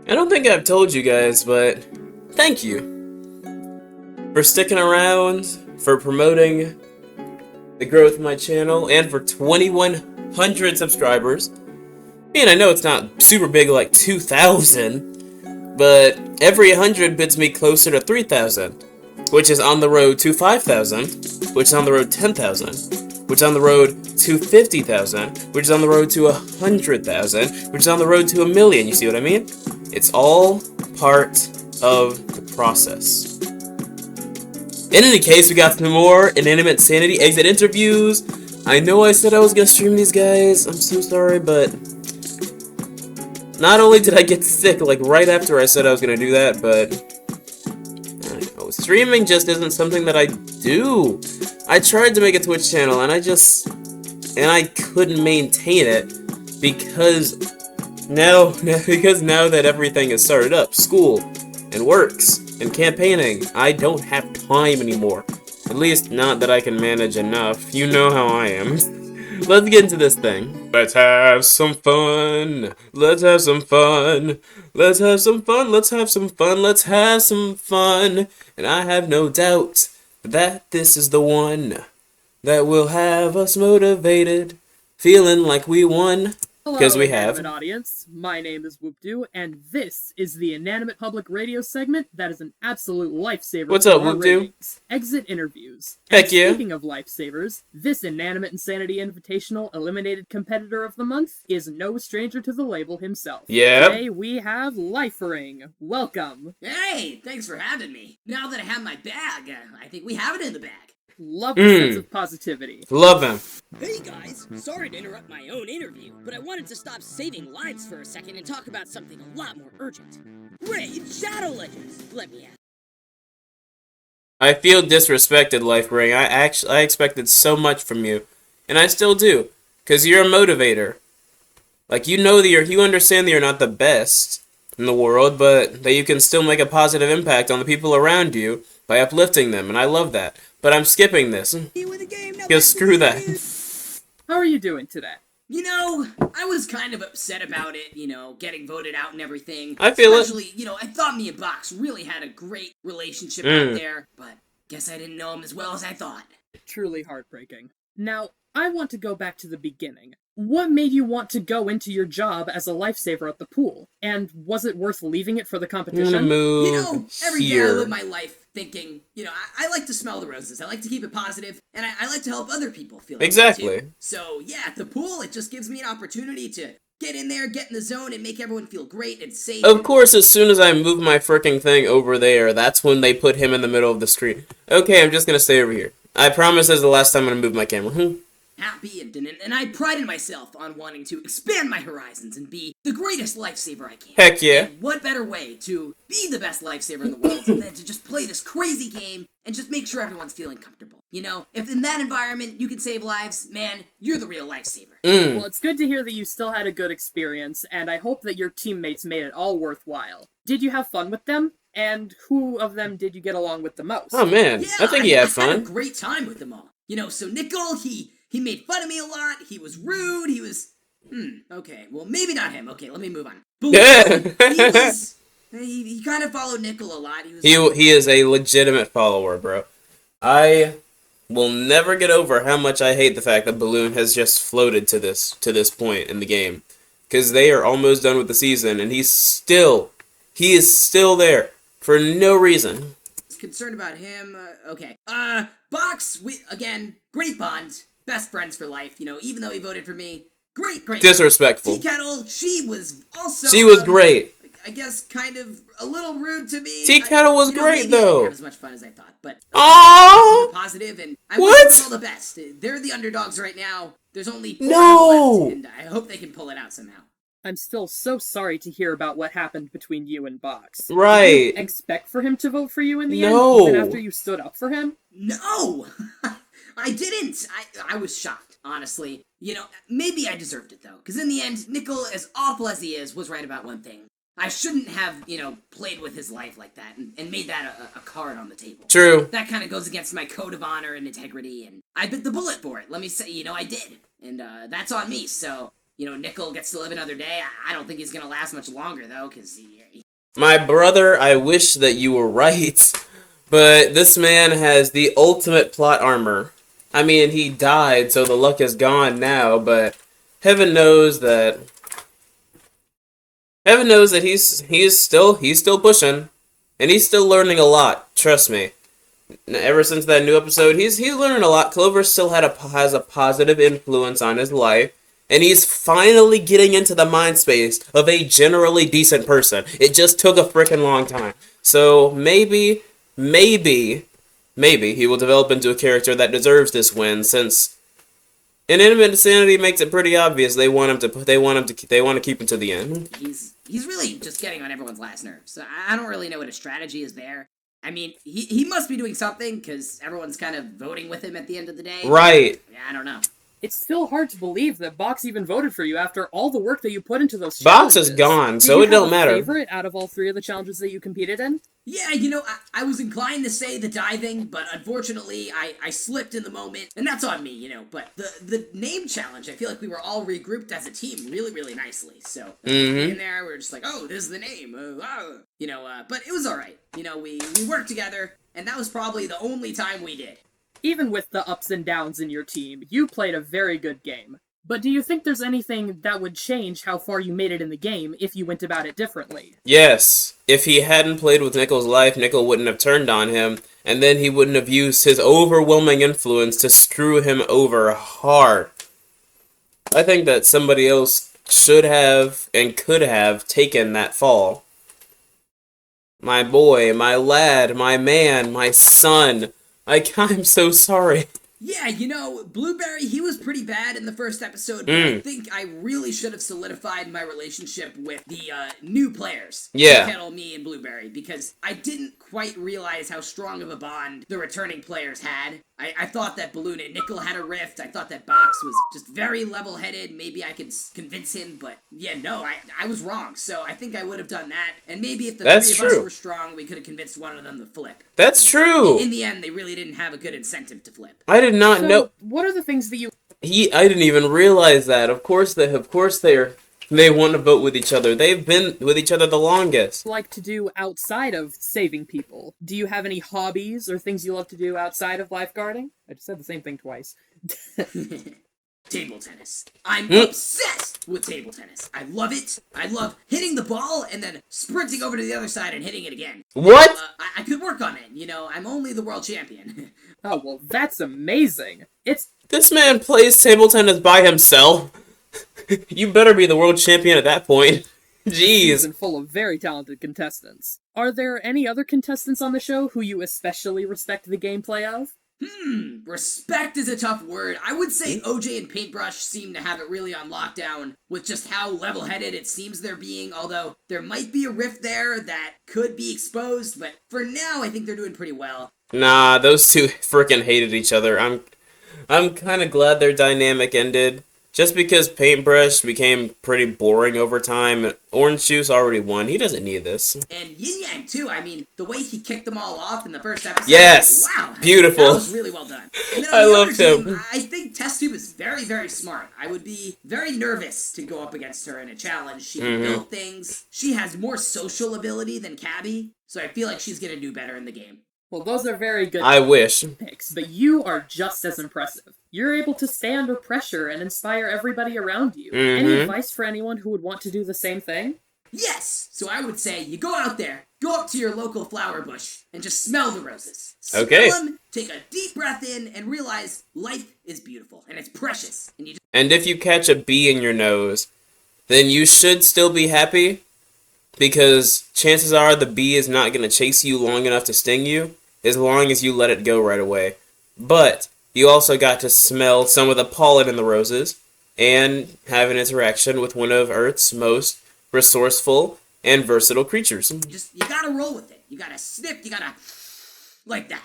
I don't think I've told you guys, but thank you for sticking around, for promoting the growth of my channel, and for 2,100 subscribers. And I know it's not super big like 2,000, but every 100 bids me closer to 3,000, which is on the road to 5,000, which is on the road to 10,000, which is on the road to 50,000, which is on the road to 100,000, which is on the road to 1,000,000. You see what I mean? It's all part of the process. In any case, we got some more Inanimate Sanity exit interviews. I know I said I was gonna stream these guys. I'm so sorry, but not only did I get sick like right after I said I was gonna do that, but I don't know, streaming just isn't something that I do. I tried to make a Twitch channel and I couldn't maintain it because now that everything is started up, school and works and campaigning, I don't have time anymore. At least not that I can manage enough. You know how I am. Let's get into this thing. Let's have some fun. Let's have some fun. Let's have some fun. Let's have some fun. Let's have some fun. And I have no doubt that this is the one that will have us motivated, feeling like we won. Because we have. Inanimate audience, my name is Whoopdoo, and this is the Inanimate Public Radio segment that is an absolute lifesaver. What's up, for our Whoopdoo? ratings. Exit interviews. Heck And yeah. Speaking of lifesavers, this Inanimate Insanity Invitational Eliminated Competitor of the Month is no stranger to the label himself. Yep. Today we have Lifering. Welcome. Hey, thanks for having me. Now that I have my bag, I think we have it in the bag. Love the sense of positivity. Love him. Hey guys, sorry to interrupt my own interview, but I wanted to stop saving lives for a second and talk about something a lot more urgent. Raid Shadow Legends, let me ask. I feel disrespected, Lifering. I expected so much from you, and I still do, cause you're a motivator. Like, you know that you understand that you're not the best in the world, but that you can still make a positive impact on the people around you by uplifting them, and I love that. But I'm skipping this. Because screw that. How are you doing today? You know, I was kind of upset about it, getting voted out and everything. I feel it. Especially, I thought me and Box really had a great relationship out there, but guess I didn't know him as well as I thought. Truly heartbreaking. Now, I want to go back to the beginning. What made you want to go into your job as a lifesaver at the pool? And was it worth leaving it for the competition? Every day I live my life thinking, I like to smell the roses. I like to keep it positive, and I like to help other people feel like Exactly. that too. So, yeah, at the pool, it just gives me an opportunity to get in there, get in the zone, and make everyone feel great and safe. Of course, as soon as I move my frickin' thing over there, that's when they put him in the middle of the screen. Okay, I'm just gonna stay over here. I promise this is the last time I'm gonna move my camera. Happy and I prided myself on wanting to expand my horizons and be the greatest lifesaver I can. Heck yeah. And what better way to be the best lifesaver in the world than to just play this crazy game and just make sure everyone's feeling comfortable. If in that environment you can save lives, man, you're the real lifesaver. Well, it's good to hear that you still had a good experience, and I hope that your teammates made it all worthwhile. Did you have fun with them? And who of them did you get along with the most? Oh man, Yeah, I think he had I fun. had a great time with them all. So Nickel, he made fun of me a lot, he was rude, he was... okay, well, maybe not him. Okay, let me move on. But he kind of followed Nickel a lot. He is a legitimate follower, bro. I will never get over how much I hate the fact that Balloon has just floated to this point in the game. Because they are almost done with the season, and he is still there for no reason. Concerned about him, okay. Box, again, great bond. Best friends for life, even though he voted for me. Great. Disrespectful. Tea Kettle, she was also... She was great. I guess kind of a little rude to me. Tea Kettle was great, maybe though. I didn't have as much fun as I thought, but... Aww! Positive, and I What? wish them all the best. They're the underdogs right now. There's only 4 No! left, and I hope they can pull it out somehow. I'm still so sorry to hear about what happened between you and Box. Right. Did you expect for him to vote for you in the No. end, even after you stood up for him? No! I didn't! I was shocked, honestly. Maybe I deserved it, though. Because in the end, Nickel, as awful as he is, was right about one thing. I shouldn't have, played with his life like that and made that a card on the table. True. That kind of goes against my code of honor and integrity, and I bit the bullet for it. Let me say, I did. And that's on me, so Nickel gets to live another day. I don't think he's gonna last much longer, though, because My brother, I wish that you were right, but this man has the ultimate plot armor. I mean, he died, so the luck is gone now, but heaven knows that he's still pushing, and he's still learning a lot. Trust me. Ever since that new episode, he's learning a lot. Clover still has a positive influence on his life, and he's finally getting into the mind space of a generally decent person. It just took a freaking long time. So maybe he will develop into a character that deserves this win, since Inanimate Insanity makes it pretty obvious they want to keep him to the end. He's really just getting on everyone's last nerve. So I don't really know what his strategy is there. I mean, he must be doing something, because everyone's kind of voting with him at the end of the day. Right. Yeah, I don't know. It's still hard to believe that Box even voted for you after all the work that you put into those Box challenges. is gone, Do so you it don't have a matter. favorite out of all 3 of the challenges that you competed in? Yeah, I was inclined to say the diving, but unfortunately, I slipped in the moment, and that's on me, But the name challenge, I feel like we were all regrouped as a team really, really nicely. So, in there, we were just like, oh, this is the name. But it was alright. We worked together, and that was probably the only time we did. Even with the ups and downs in your team, you played a very good game. But do you think there's anything that would change how far you made it in the game if you went about it differently? Yes. If he hadn't played with Nickel's life, Nickel wouldn't have turned on him, and then he wouldn't have used his overwhelming influence to screw him over hard. I think that somebody else should have and could have taken that fall. My boy, my lad, my man, my son. I'm so sorry. Yeah, Blueberry, he was pretty bad in the first episode, but I think I really should have solidified my relationship with the new players. Yeah. Kettle, me, and Blueberry, because I didn't quite realize how strong of a bond the returning players had. I thought that Balloon and Nickel had a rift. I thought that Box was just very level-headed. Maybe I could convince him, but yeah, no, I was wrong. So I think I would have done that, and maybe if the 3 of us were strong, we could have convinced one of them to flip. That's true. In the end, they really didn't have a good incentive to flip. I did not know. What are the things that you... I didn't even realize that. Of course they want to vote with each other. They've been with each other the longest. like to do outside of saving people? Do you have any hobbies or things you love to do outside of lifeguarding? I just said the same thing twice. Table tennis. I'm obsessed with table tennis. I love it. I love hitting the ball and then sprinting over to the other side and hitting it again. What? I could work on it. I'm only the world champion. Oh, well, that's amazing. This man plays table tennis by himself. You better be the world champion at that point. Jeez. Season full of very talented contestants. Are there any other contestants on the show who you especially respect the gameplay of? Respect is a tough word. I would say OJ and Paintbrush seem to have it really on lockdown with just how level-headed it seems they're being, although there might be a rift there that could be exposed, but for now I think they're doing pretty well. Nah, those two frickin' hated each other. I'm kind of glad their dynamic ended. Just because Paintbrush became pretty boring over time, Orange Juice already won. He doesn't need this. And Yin Yang, too. I mean, the way he kicked them all off in the first episode. Yes! Wow. Beautiful. That was really well done. And then I on the loved other him. team, I think Test Tube is very, very smart. I would be very nervous to go up against her in a challenge. She can build things. She has more social ability than Cabby, so I feel like she's going to do better in the game. Well, those are very good I wish. picks, but you are just as impressive. You're able to stay under pressure and inspire everybody around you. Any advice for anyone who would want to do the same thing? Yes! So I would say you go out there, go up to your local flower bush, and just smell the roses. Okay. Smell them, take a deep breath in, and realize life is beautiful, and it's precious. And if you catch a bee in your nose, then you should still be happy, because chances are the bee is not going to chase you long enough to sting you, as long as you let it go right away. But you also got to smell some of the pollen in the roses, and have an interaction with one of Earth's most resourceful and versatile creatures. You gotta roll with it. You gotta sniff, you gotta... like that.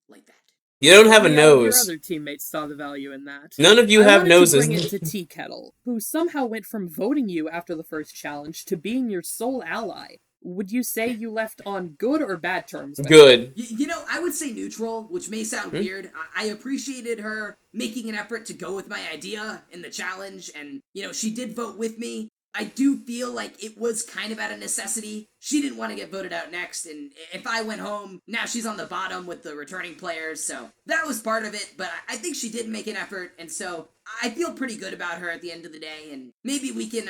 Like that. You don't have a Your nose. other teammates saw the value in that. None of you have noses. I wanted to bring it to Tea Kettle, who somehow went from voting you after the first challenge to being your sole ally. Would you say you left on good or bad terms? Good. You know, I would say neutral, which may sound weird. I appreciated her making an effort to go with my idea in the challenge, and, you know, she did vote with me. I do feel like it was kind of out of necessity. She didn't want to get voted out next, and if I went home, now she's on the bottom with the returning players, so that was part of it, but I think she did make an effort, and so I feel pretty good about her at the end of the day, and maybe we can,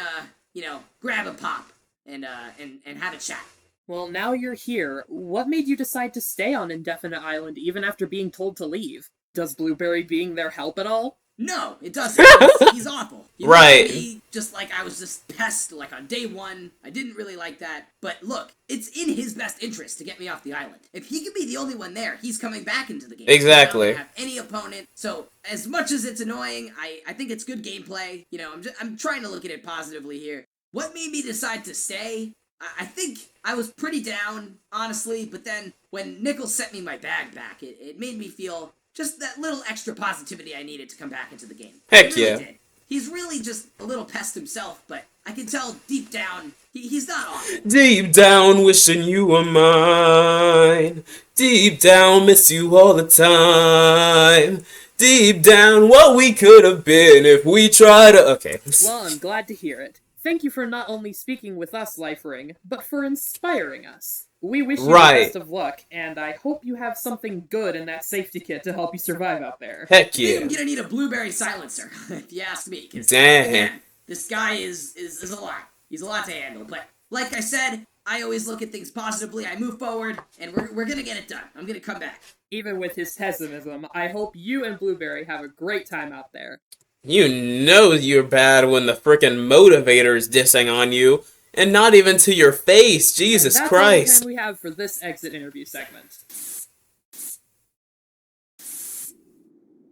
you know, grab a pop and have a chat. Well, now you're here. What made you decide to stay on Indefinite Island even after being told to leave? Does Blueberry being there help at all? No, it doesn't. He's awful. He Right. looked at me just like I was just pest, like on day one. I didn't really like that. But look, it's in his best interest to get me off the island. If he could be the only one there, he's coming back into the game. Exactly. I don't have any opponent. So as much as it's annoying, I think it's good gameplay. You know, I'm trying to look at it positively here. What made me decide to stay? I think I was pretty down, honestly. But then when Nickel sent me my bag back, it made me feel just that little extra positivity I needed to come back into the game. Heck It really yeah. did. He's really just a little pest himself, but I can tell deep down he's not awful. Deep down, wishing you were mine. Deep down, miss you all the time. Deep down, what we could have been if we tried to. Okay. Well, I'm glad to hear it. Thank you for not only speaking with us, Lifering, but for inspiring us. We wish you the best of luck, and I hope you have something good in that safety kit to help you survive out there. Heck I think yeah. I'm gonna need a blueberry silencer, if you ask me. 'Cause, Damn. again, this guy is a lot. He's a lot to handle. But like I said, I always look at things positively. I move forward, and we're gonna get it done. I'm gonna come back. Even with his pessimism, I hope you and Blueberry have a great time out there. You know you're bad when the frickin' motivator's dissing on you. And not even to your face. Jesus That's Christ. all the time we have for this exit interview segment.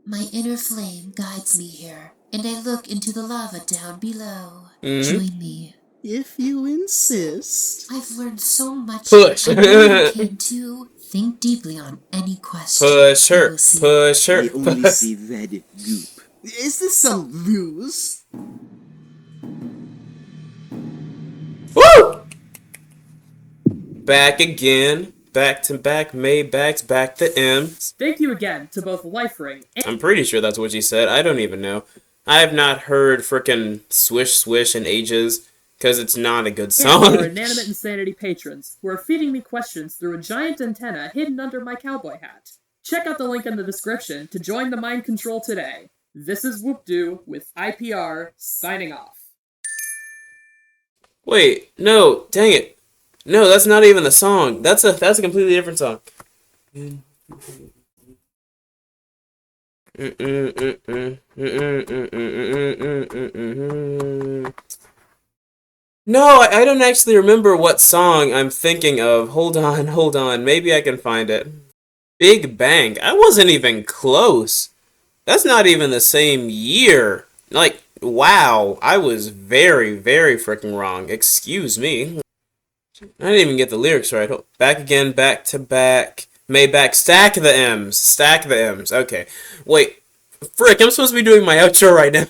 My inner flame guides me here, and I look into the lava down below. Mhm. Join me. If you insist. I've learned so much. Push. I really came to think deeply on any question. Push You her. will see. Push her. I only see red goop. Is this some ruse? Woo! Back again. Back to back. Maybach's back to M's. Thank you again to both Lifering and I'm pretty sure that's what she said. I don't even know. I have not heard frickin' Swish Swish in ages, because it's not a good our song. Inanimate Insanity patrons, who are feeding me questions through a giant antenna hidden under my cowboy hat. Check out the link in the description to join the mind control today. This is Whoop-Doo with IPR, signing off. Wait, no, dang it. No, that's not even the song. That's a completely different song. No, I don't actually remember what song I'm thinking of. Hold on. Maybe I can find it. Big Bang. I wasn't even close. That's not even the same year. Like, wow. I was very, very freaking wrong. Excuse me. I didn't even get the lyrics right. Back again, back to back. Maybach, stack the M's. Stack the M's. Okay. Wait. Frick, I'm supposed to be doing my outro right now.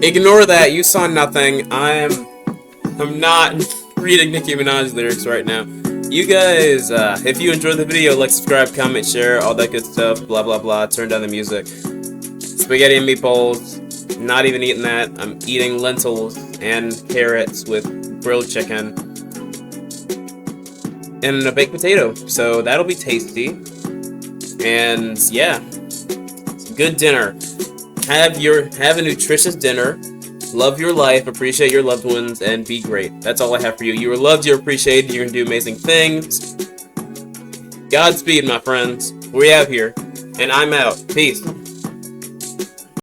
Ignore that. You saw nothing. I'm not reading Nicki Minaj's lyrics right now. You guys, if you enjoyed the video, like, subscribe, comment, share, all that good stuff, blah, blah, blah. Turn down the music. Spaghetti and meatballs. Not even eating that. I'm eating lentils and carrots with grilled chicken. And a baked potato. So that'll be tasty. And yeah. Good dinner. Have a nutritious dinner. Love your life, appreciate your loved ones, and be great. That's all I have for you. You are loved, you're appreciated, you're gonna do amazing things. Godspeed, my friends. We out here. And I'm out. Peace.